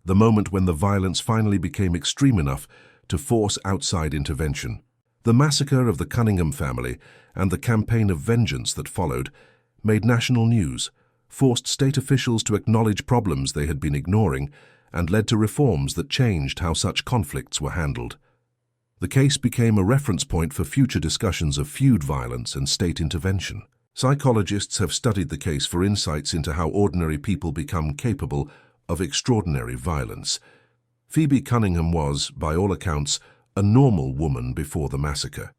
the moment when the violence finally became extreme enough to force outside intervention. The massacre of the Cunningham family and the campaign of vengeance that followed made national news, forced state officials to acknowledge problems they had been ignoring, and led to reforms that changed how such conflicts were handled. The case became a reference point for future discussions of feud violence and state intervention. Psychologists have studied the case for insights into how ordinary people become capable of extraordinary violence. Phoebe Cunningham was, by all accounts, a normal woman before the massacre.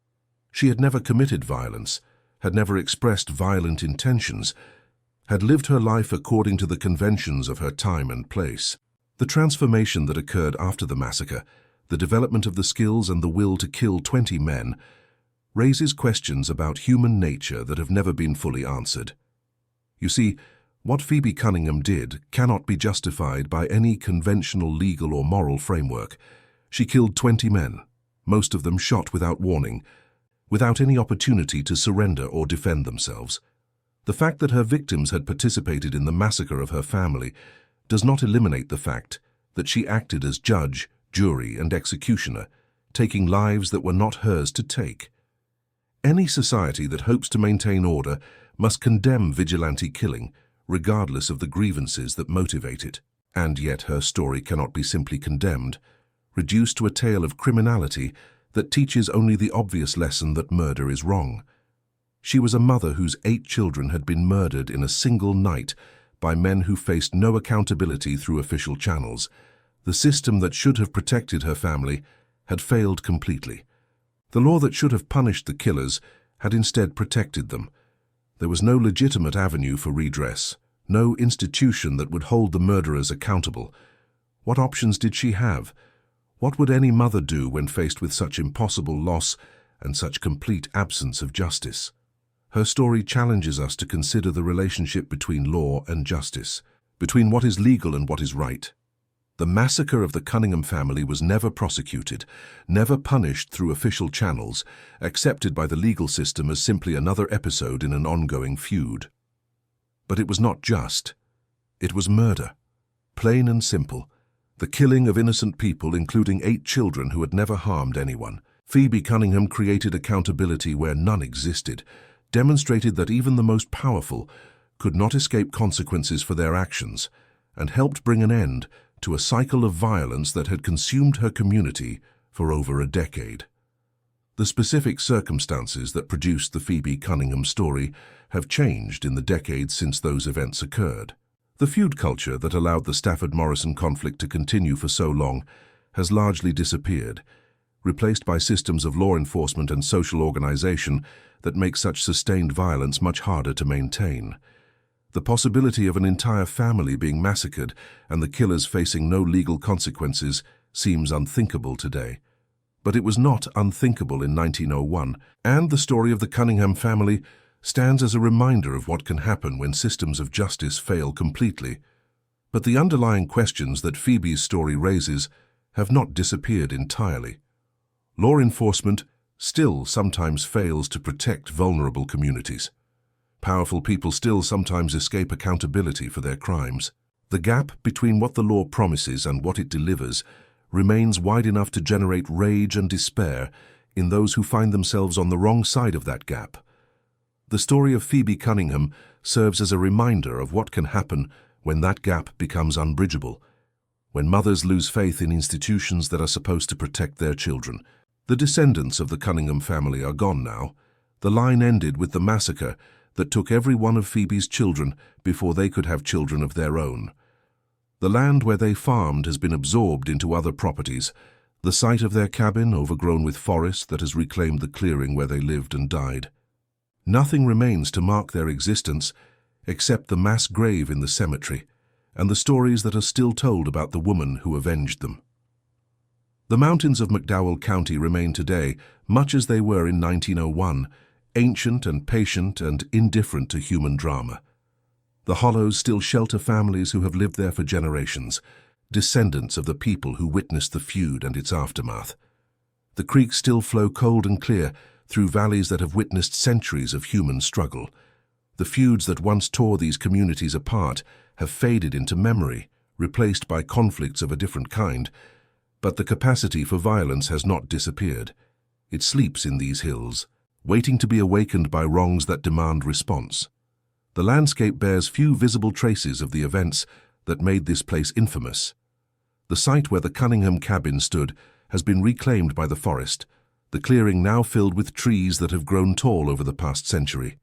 She had never committed violence, had never expressed violent intentions, had lived her life according to the conventions of her time and place. The transformation that occurred after the massacre, the development of the skills and the will to kill 20 men, raises questions about human nature that have never been fully answered. You see, what Phoebe Cunningham did cannot be justified by any conventional legal or moral framework. She killed 20 men, most of them shot without warning, without any opportunity to surrender or defend themselves. The fact that her victims had participated in the massacre of her family does not eliminate the fact that she acted as judge, jury, and executioner, taking lives that were not hers to take. Any society that hopes to maintain order must condemn vigilante killing, regardless of the grievances that motivate it. And yet her story cannot be simply condemned, reduced to a tale of criminality that teaches only the obvious lesson that murder is wrong. She was a mother whose 8 children had been murdered in a single night by men who faced no accountability through official channels. The system that should have protected her family had failed completely. The law that should have punished the killers had instead protected them. There was no legitimate avenue for redress, no institution that would hold the murderers accountable. What options did she have? What would any mother do when faced with such impossible loss and such complete absence of justice? Her story challenges us to consider the relationship between law and justice, between what is legal and what is right. The massacre of the Cunningham family was never prosecuted, never punished through official channels, accepted by the legal system as simply another episode in an ongoing feud. But it was not just. It was murder. Plain and simple. The killing of innocent people, including 8 children who had never harmed anyone. Phoebe Cunningham created accountability where none existed, demonstrated that even the most powerful could not escape consequences for their actions, and helped bring an end to a cycle of violence that had consumed her community for over a decade. The specific circumstances that produced the Phoebe Cunningham story have changed in the decades since those events occurred. The feud culture that allowed the Stafford-Morrison conflict to continue for so long has largely disappeared, replaced by systems of law enforcement and social organization that make such sustained violence much harder to maintain. The possibility of an entire family being massacred and the killers facing no legal consequences seems unthinkable today. But it was not unthinkable in 1901, and the story of the Cunningham family stands as a reminder of what can happen when systems of justice fail completely. But the underlying questions that Phoebe's story raises have not disappeared entirely. Law enforcement still sometimes fails to protect vulnerable communities. Powerful people still sometimes escape accountability for their crimes. The gap between what the law promises and what it delivers remains wide enough to generate rage and despair in those who find themselves on the wrong side of that gap. The story of Phoebe Cunningham serves as a reminder of what can happen when that gap becomes unbridgeable, when mothers lose faith in institutions that are supposed to protect their children. The descendants of the Cunningham family are gone now. The line ended with the massacre that took every one of Phoebe's children before they could have children of their own. The land where they farmed has been absorbed into other properties, the site of their cabin overgrown with forest that has reclaimed the clearing where they lived and died. Nothing remains to mark their existence except the mass grave in the cemetery and the stories that are still told about the woman who avenged them. The mountains of McDowell County remain today, much as they were in 1901, ancient and patient and indifferent to human drama. The hollows still shelter families who have lived there for generations, descendants of the people who witnessed the feud and its aftermath. The creeks still flow cold and clear through valleys that have witnessed centuries of human struggle. The feuds that once tore these communities apart have faded into memory, replaced by conflicts of a different kind, but the capacity for violence has not disappeared. It sleeps in these hills, waiting to be awakened by wrongs that demand response. The landscape bears few visible traces of the events that made this place infamous. The site where the Cunningham cabin stood has been reclaimed by the forest, the clearing now filled with trees that have grown tall over the past century.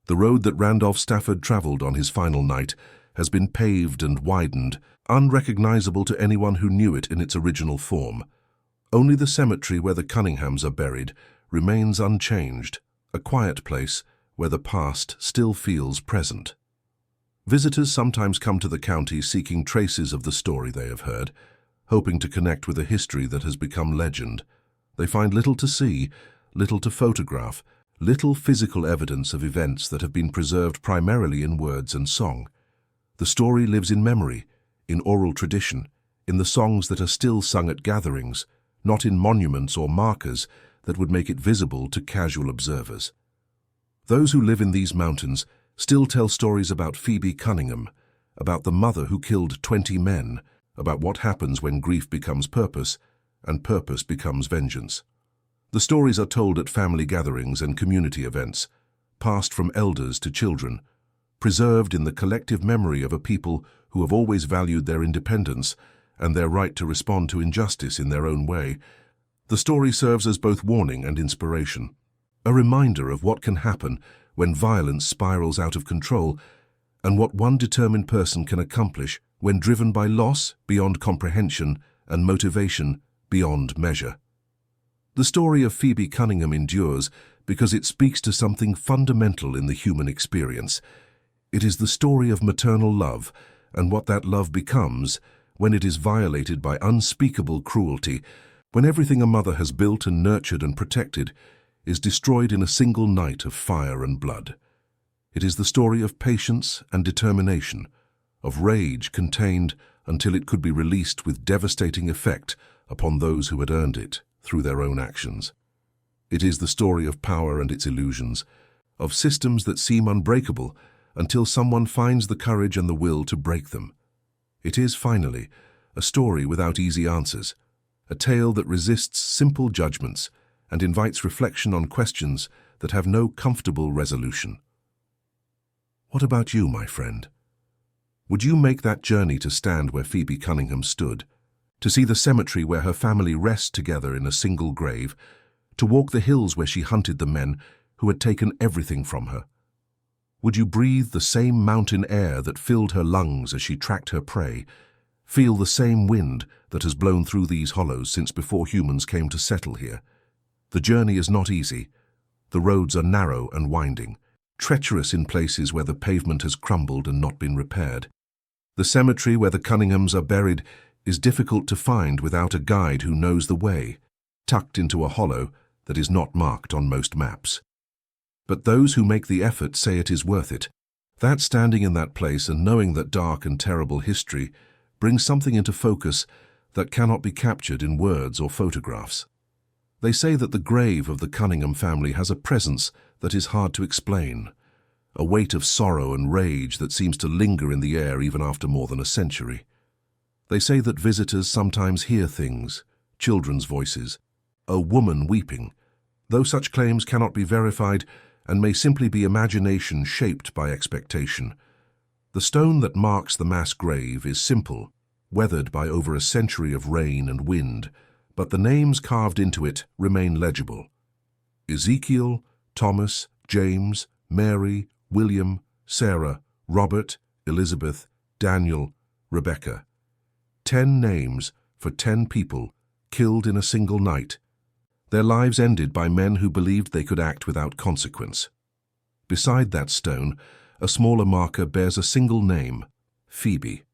The road that Randolph Stafford traveled on his final night has been paved and widened, unrecognizable to anyone who knew it in its original form. Only the cemetery where the Cunninghams are buried remains unchanged, a quiet place where the past still feels present. Visitors sometimes come to the county seeking traces of the story they have heard, hoping to connect with a history that has become legend. They find little to see, little to photograph, little physical evidence of events that have been preserved primarily in words and song. The story lives in memory, in oral tradition, in the songs that are still sung at gatherings, not in monuments or markers that would make it visible to casual observers. Those who live in these mountains still tell stories about Phoebe Cunningham, about the mother who killed 20 men, about what happens when grief becomes purpose and purpose becomes vengeance. The stories are told at family gatherings and community events, passed from elders to children, preserved in the collective memory of a people who have always valued their independence and their right to respond to injustice in their own way. The story serves as both warning and inspiration, a reminder of what can happen when violence spirals out of control and what one determined person can accomplish when driven by loss beyond comprehension and motivation beyond measure. The story of Phoebe Cunningham endures because it speaks to something fundamental in the human experience. It is the story of maternal love and what that love becomes when it is violated by unspeakable cruelty, when everything a mother has built and nurtured and protected is destroyed in a single night of fire and blood. It is the story of patience and determination, of rage contained until it could be released with devastating effect upon those who had earned it through their own actions. It is the story of power and its illusions, of systems that seem unbreakable until someone finds the courage and the will to break them. It is, finally, a story without easy answers, a tale that resists simple judgments and invites reflection on questions that have no comfortable resolution. What about you, my friend? Would you make that journey to stand where Phoebe Cunningham stood, to see the cemetery where her family rests together in a single grave, to walk the hills where she hunted the men who had taken everything from her? Would you breathe the same mountain air that filled her lungs as she tracked her prey, feel the same wind that has blown through these hollows since before humans came to settle here? The journey is not easy. The roads are narrow and winding, treacherous in places where the pavement has crumbled and not been repaired. The cemetery where the Cunninghams are buried is difficult to find without a guide who knows the way, tucked into a hollow that is not marked on most maps. But those who make the effort say it is worth it. That standing in that place and knowing that dark and terrible history brings something into focus that cannot be captured in words or photographs. They say that the grave of the Cunningham family has a presence that is hard to explain, a weight of sorrow and rage that seems to linger in the air even after more than a century. They say that visitors sometimes hear things, children's voices, a woman weeping, though such claims cannot be verified and may simply be imagination shaped by expectation. The stone that marks the mass grave is simple, weathered by over a century of rain and wind, but the names carved into it remain legible. Ezekiel, Thomas, James, Mary, William, Sarah, Robert, Elizabeth, Daniel, Rebecca. 10 names for 10 people killed in a single night, their lives ended by men who believed they could act without consequence. Beside that stone, a smaller marker bears a single name, Phoebe.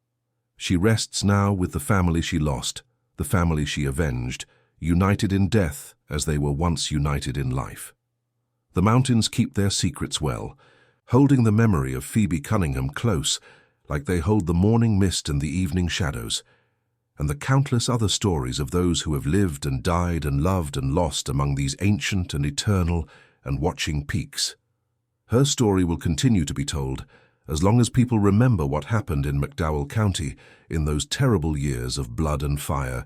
She rests now with the family she lost, the family she avenged, united in death as they were once united in life. The mountains keep their secrets well, holding the memory of Phoebe Cunningham close, like they hold the morning mist and the evening shadows, and the countless other stories of those who have lived and died and loved and lost among these ancient and eternal and watching peaks. Her story will continue to be told as long as people remember what happened in McDowell County in those terrible years of blood and fire,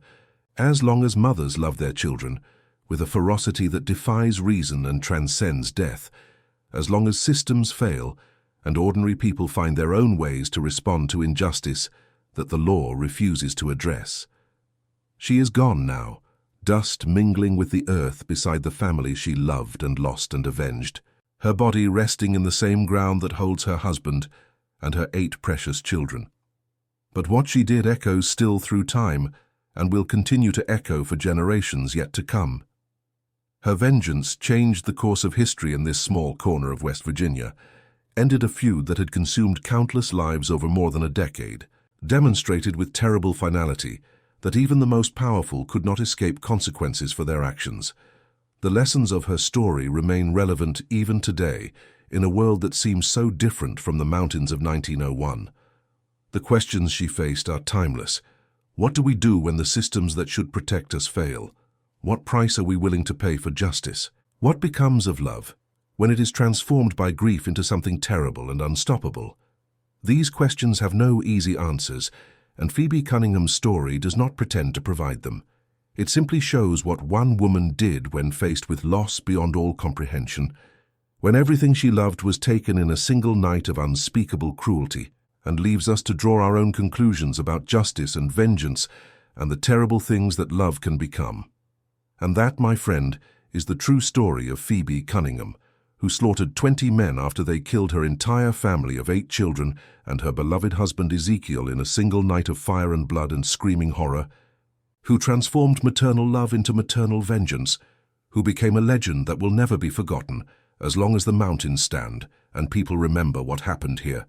as long as mothers love their children with a ferocity that defies reason and transcends death, as long as systems fail and ordinary people find their own ways to respond to injustice that the law refuses to address. She is gone now, dust mingling with the earth beside the family she loved and lost and avenged, her body resting in the same ground that holds her husband and her 8 precious children. But what she did echoes still through time and will continue to echo for generations yet to come. Her vengeance changed the course of history in this small corner of West Virginia, ended a feud that had consumed countless lives over more than a decade, demonstrated with terrible finality that even the most powerful could not escape consequences for their actions. The lessons of her story remain relevant even today in a world that seems so different from the mountains of 1901. The questions she faced are timeless. What do we do when the systems that should protect us fail? What price are we willing to pay for justice? What becomes of love when it is transformed by grief into something terrible and unstoppable? These questions have no easy answers, and Phoebe Cunningham's story does not pretend to provide them. It simply shows what one woman did when faced with loss beyond all comprehension, when everything she loved was taken in a single night of unspeakable cruelty, and leaves us to draw our own conclusions about justice and vengeance and the terrible things that love can become. And that, my friend, is the true story of Phoebe Cunningham, who slaughtered 20 men after they killed her entire family of 8 children and her beloved husband Ezekiel in a single night of fire and blood and screaming horror, who transformed maternal love into maternal vengeance, who became a legend that will never be forgotten as long as the mountains stand and people remember what happened here.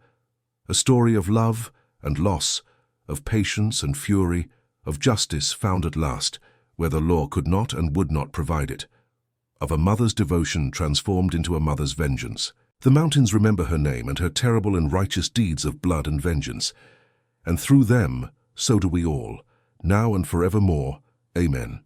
A story of love and loss, of patience and fury, of justice found at last, where the law could not and would not provide it, of a mother's devotion transformed into a mother's vengeance. The mountains remember her name and her terrible and righteous deeds of blood and vengeance, and through them, so do we all, now and forevermore. Amen.